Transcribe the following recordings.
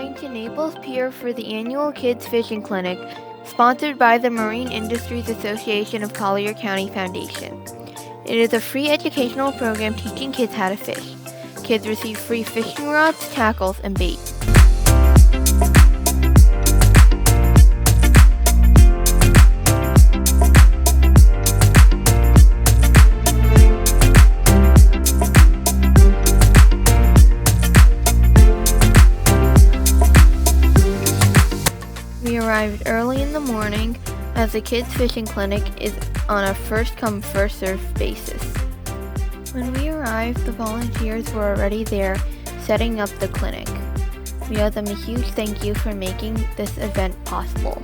going to Naples Pier for the annual Kids Fishing Clinic, sponsored by the Marine Industries Association of Collier County Foundation. It is a free educational program teaching kids how to fish. Kids receive free fishing rods, tackles, and bait. We arrived early in the morning as the kids' fishing clinic is on a first-come, first-served basis. When we arrived, the volunteers were already there setting up the clinic. We owe them a huge thank you for making this event possible.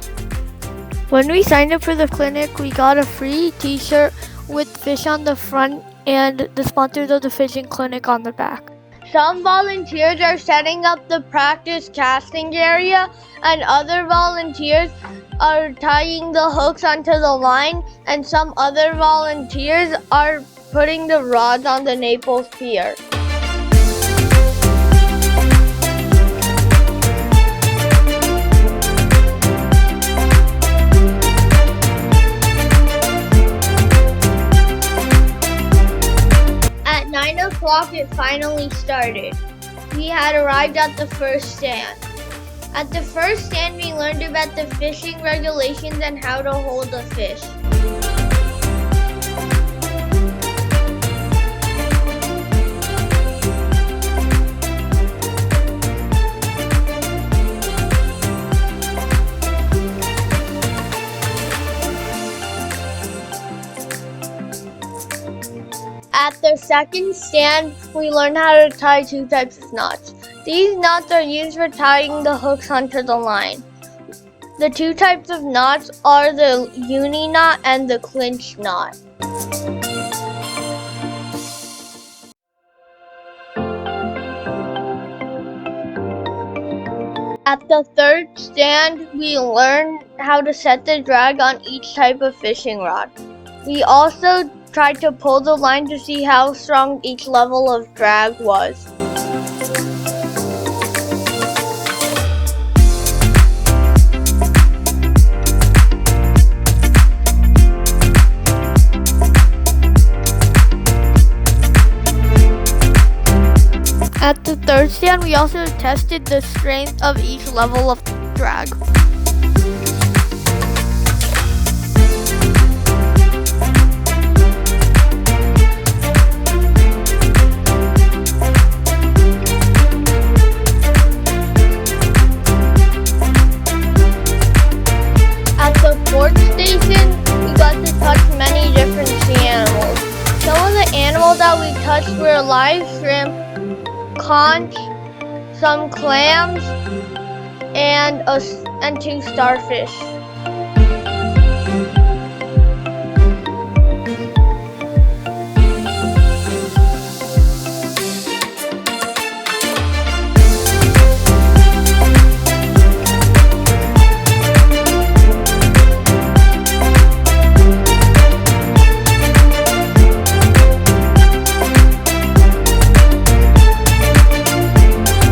When we signed up for the clinic, we got a free t-shirt with fish on the front and the sponsors of the fishing clinic on the back. Some volunteers are setting up the practice casting area, and other volunteers are tying the hooks onto the line, and some other volunteers are putting the rods on the Naples Pier. At 9 o'clock it finally started. We had arrived at the first stand. At the first stand we learned about the fishing regulations and how to hold the fish. At the second stand, we learned how to tie two types of knots. These knots are used for tying the hooks onto the line. The two types of knots are the uni knot and the clinch knot. At the third stand, we learned how to set the drag on each type of fishing rod. We also tried to pull the line to see how strong each level of drag was. At the third stand, we also tested the strength of each level of drag. At the fourth station, we got to touch many different sea animals. Some of the animals that we touched were live shrimp, conch, some clams, and two starfish.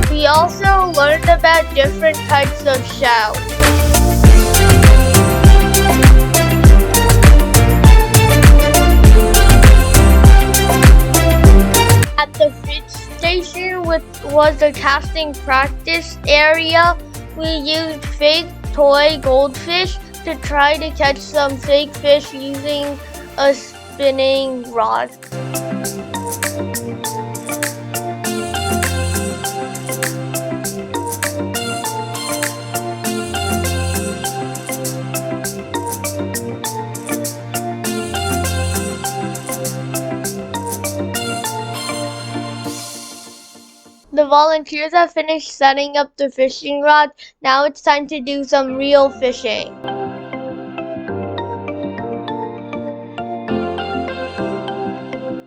We also learned about different types of shells. At the fish station, which was the casting practice area, we used fake toy goldfish to try to catch some fake fish using a spinning rod. The volunteers have finished setting up the fishing rod. Now it's time to do some real fishing.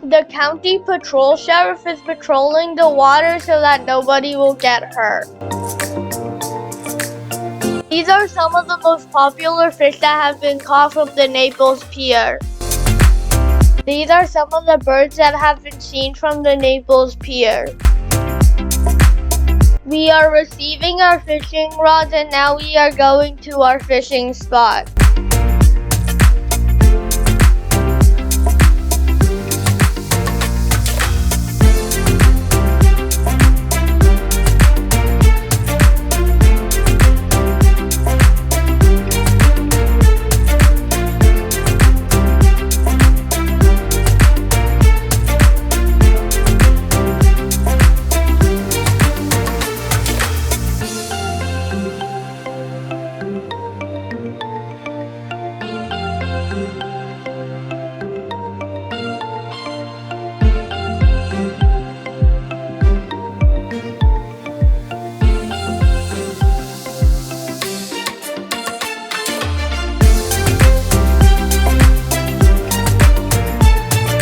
The county patrol sheriff is patrolling the water so that nobody will get hurt. These are some of the most popular fish that have been caught from the Naples Pier. These are some of the birds that have been seen from the Naples Pier. We are receiving our fishing rods and now we are going to our fishing spot.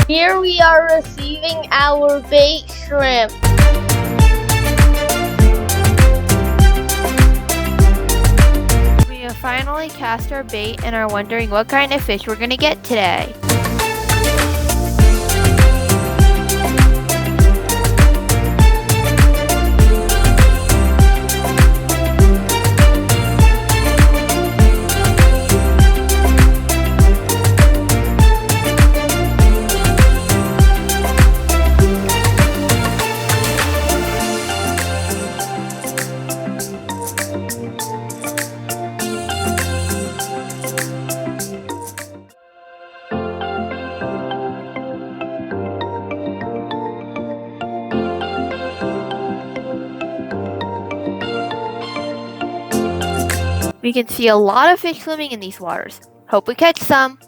Here we are receiving our bait shrimp. We have finally cast our bait and are wondering what kind of fish we're going to get today. We can see a lot of fish swimming in these waters. Hope we catch some.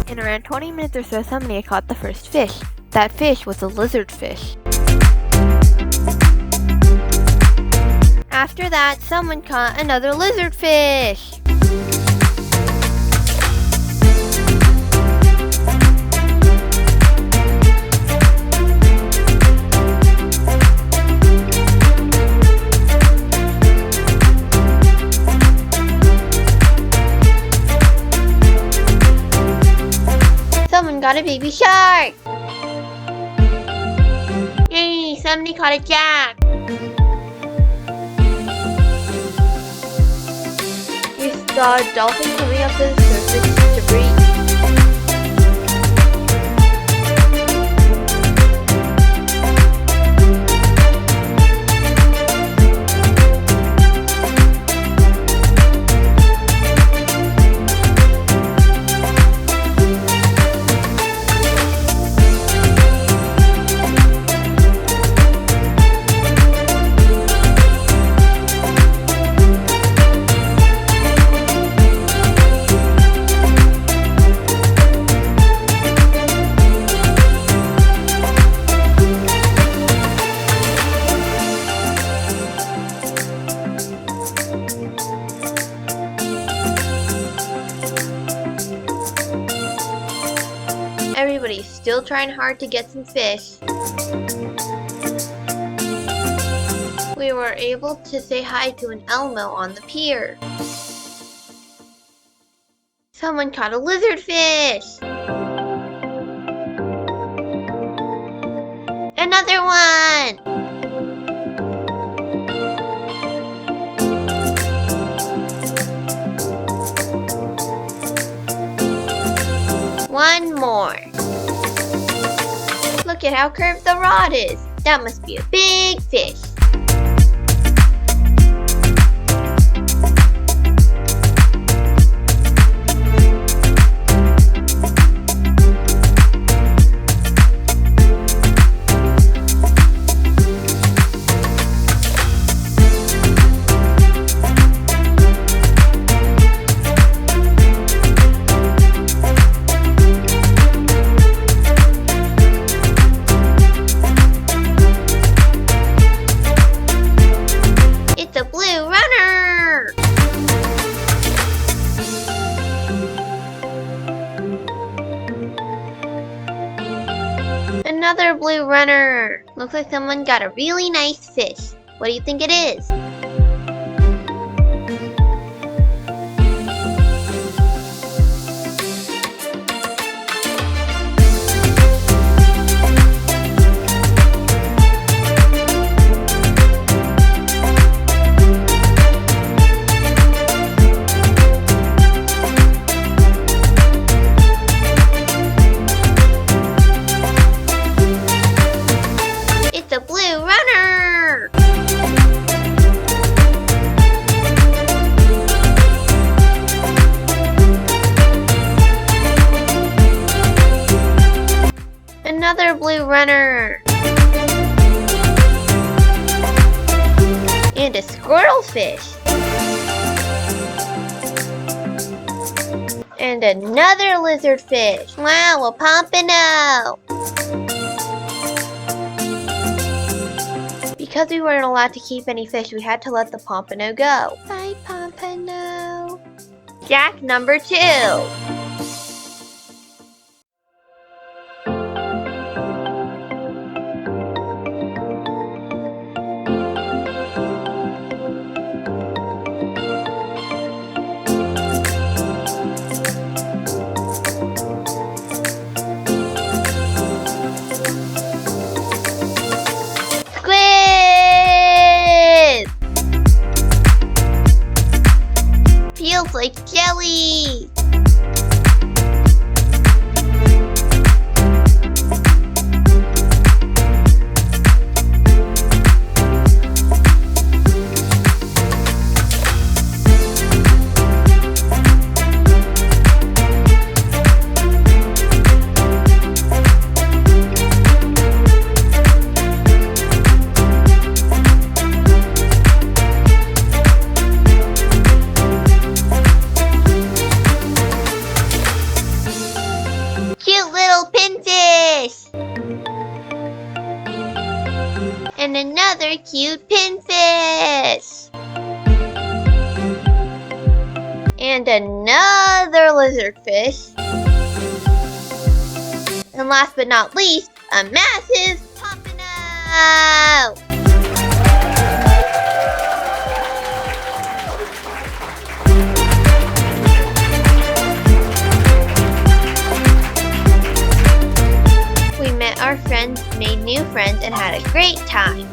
In around 20 minutes or so, somebody had caught the first fish. That fish was a lizard fish. After that, someone caught another lizard fish. Someone got a baby shark! Yay! Somebody caught a jack! We saw a dolphin coming up to the surface to breathe. Everybody's still trying hard to get some fish. We were able to say hi to an Elmo on the pier. Someone caught a lizard fish! Another one! One more. Look at how curved the rod is. That must be a big fish. Another blue runner. Looks like someone got a really nice fish. What do you think it is? runner. And a squirrel fish. And another lizard fish. Wow, a pompano. Because we weren't allowed to keep any fish, we had to let the pompano go. Bye, pompano. Jack number 2. Feels like jelly! Cute little pinfish! And another cute pinfish! And another lizardfish! And last but not least, a massive pompano! Our friends made new friends and had a great time.